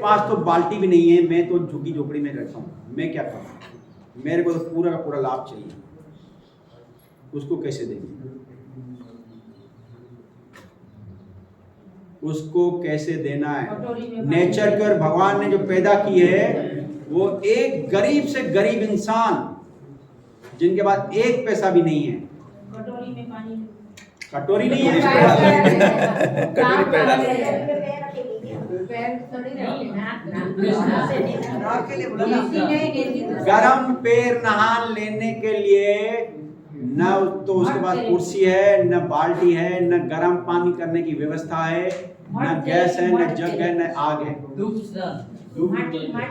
पास तो बाल्टी भी नहीं है, मैं तो झुग्गी झोपड़ी में रहता हूँ, मैं क्या करूँ? मेरे को तो पूरा का पूरा लाभ चाहिए, उसको कैसे देंगे? उसको कैसे देना है? नेचर के और भगवान ने जो पैदा की है वो एक गरीब से गरीब इंसान जिनके पास एक पैसा भी नहीं है, कटोरी में पानी, कटोरी नहीं है, गरम पैर नहान लेने के लिए न तो उसके पास कुर्सी है, न बाल्टी है, न गरम पानी करने की व्यवस्था है, न गैस है, न जग है, न आग है।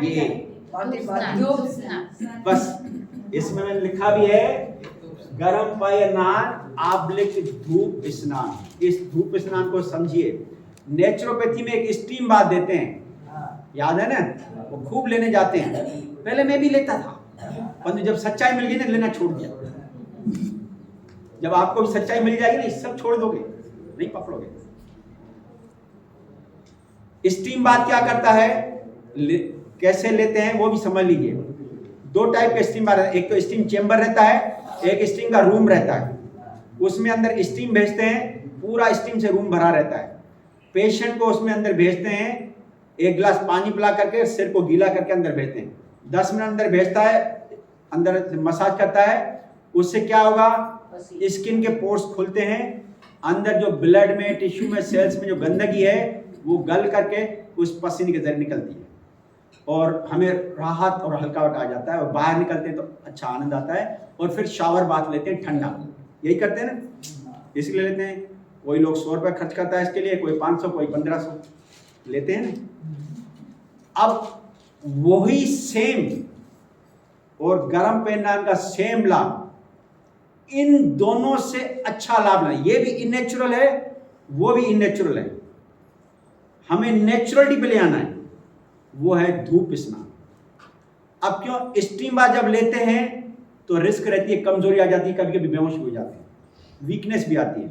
ये बस इसमें मैंने लिखा भी है गरम पैर नहान आबलिक धूप स्नान। इस धूप स्नान को समझिए। नेचुरोपैथी में एक स्टीम बाथ देते हैं, याद है ना? वो खूब लेने जाते हैं, पहले मैं भी लेता था, परंतु जब सच्चाई मिल गई ना लेना छोड़ दिया। जब आपको भी सच्चाई मिल जाएगी ना सब छोड़ दोगे, नहीं पकड़ोगे। स्टीम बाथ क्या करता है, कैसे लेते हैं वो भी समझ लीजिए। दो टाइप का स्टीम बाथ है, एक तो स्टीम चेंबर रहता है, एक स्टीम का रूम रहता है। उसमें अंदर स्टीम भेजते हैं, पूरा स्टीम से रूम भरा रहता है। पेशेंट को उसमें अंदर भेजते हैं, एक गिलास पानी पिला करके सिर को गीला करके अंदर भेजते हैं। 10 मिनट अंदर भेजता है, अंदर मसाज करता है। उससे क्या होगा, स्किन के पोर्स खुलते हैं, अंदर जो ब्लड में, टिश्यू में, सेल्स में जो गंदगी है वो गल करके उस पसीने के जरिए निकलती है और हमें राहत और हल्कावट आ जाता है और बाहर निकलते हैं तो अच्छा आनंद आता है। और फिर शावर बाथ लेते हैं ठंडा, यही करते हैं ना, इसलिए लेते हैं। कोई लोग 100 रुपये खर्च करता है इसके लिए, कोई 500, कोई 1500 लेते हैं ना। अब वही सेम और गर्म पेन का सेम लाभ, इन दोनों से अच्छा लाभ नहीं। ये भी इननेचुरल है, वो भी इननेचुरल है। हमें नेचुरलिटी पे ले आना है, वो है धूप स्नान। अब क्यों स्टीम बाथ जब लेते हैं तो रिस्क रहती है, कमजोरी आ जाती है, कभी कभी बेहोश हो जाते हैं, वीकनेस भी आती है।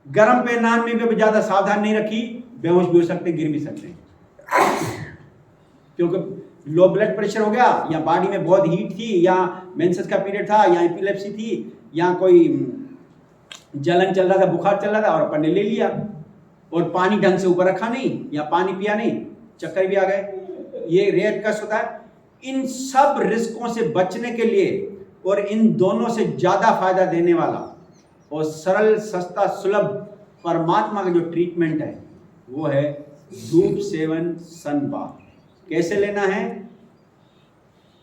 गर्म पेनान में भी ज्यादा सावधान नहीं रखी, बेहोश भी हो सकते, गिर भी सकते हैं, क्योंकि लो ब्लड प्रेशर हो गया, या बॉडी में बहुत हीट थी, या मेंसेस का पीरियड था, या एपिलेप्सी थी, या कोई जलन चल रहा था, बुखार चल रहा था और अपन ने ले लिया और पानी ढंग से ऊपर रखा नहीं या पानी पिया नहीं, चक्कर भी आ गए। ये रेयर केस होता है। इन सब रिस्कों से बचने के लिए और इन दोनों से ज्यादा फायदा देने वाला और सरल, सस्ता, सुलभ परमात्मा का जो ट्रीटमेंट है वो है धूप सेवन सन बाथ। कैसे लेना है?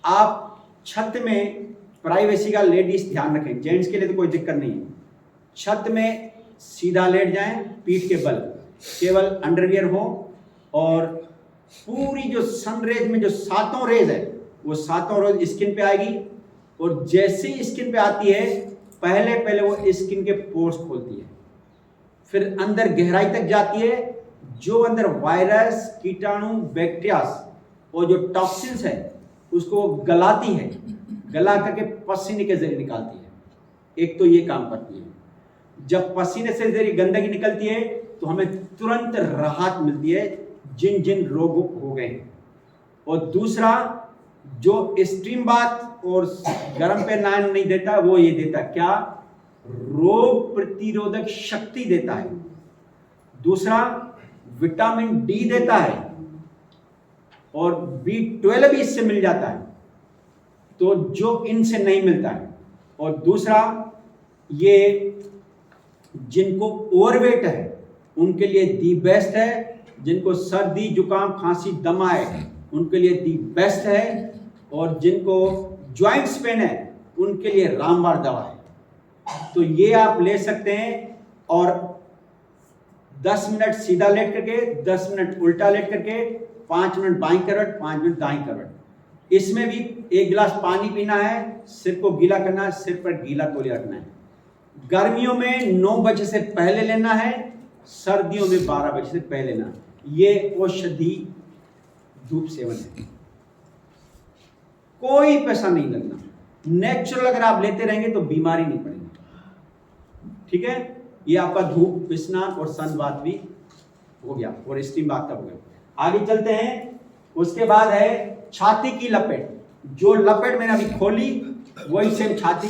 आप छत में, प्राइवेसी का लेडीज ध्यान रखें, जेंट्स के लिए तो कोई दिक्कत नहीं है। छत में सीधा लेट जाएं, पीठ के बल, केवल अंडरवियर हो और पूरी जो सनरेज में जो 7 रेज है वो 7 रेज स्किन पे आएगी और जैसे ही स्किन पे आती है पहले वो स्किन के पोर्स खोलती है, फिर अंदर गहराई तक जाती है, जो अंदर वायरस, कीटाणु, बैक्टीरिया और जो टॉक्सिन्स है उसको गलाती है, गला करके पसीने के जरिए निकालती है। एक तो ये काम करती है। जब पसीने से जरिए गंदगी निकलती है तो हमें तुरंत राहत मिलती है जिन जिन रोगों हो गए हैं। और दूसरा, जो स्टीम बाथ और गर्म पे नहान नहीं देता, वो ये देता क्या? रोग प्रतिरोधक शक्ति देता है। दूसरा, विटामिन डी देता है और B12 भी इससे मिल जाता है, तो जो इनसे नहीं मिलता है। और दूसरा, ये जिनको ओवरवेट है उनके लिए दी बेस्ट है, जिनको सर्दी, जुकाम, खांसी, दमा है उनके लिए दी बेस्ट है, और जिनको जॉइंट्स पेन है उनके लिए रामबाण दवा है। तो ये आप ले सकते हैं और 10 मिनट सीधा लेट करके, 10 मिनट उल्टा लेट करके, 5 मिनट बाईं करवट, 5 मिनट दाईं करवट। इसमें भी 1 गिलास पानी पीना है, सिर को गीला करना है, सिर पर गीला तौलिया रखना है। गर्मियों में 9 बजे से पहले लेना है, सर्दियों में 12 बजे से पहले लेना है। ये औषधि धूप सेवन है, कोई पैसा नहीं लगना, नेचुरल अगर आप लेते रहेंगे तो बीमारी नहीं पड़ेगी। ठीक है, ये आपका धूप स्नान और सन बाथ भी हो गया, और स्टीम बाथ टब हो गया। आगे चलते हैं। उसके बाद है छाती की लपेट। जो लपेट मैंने अभी खोली वही सेम छाती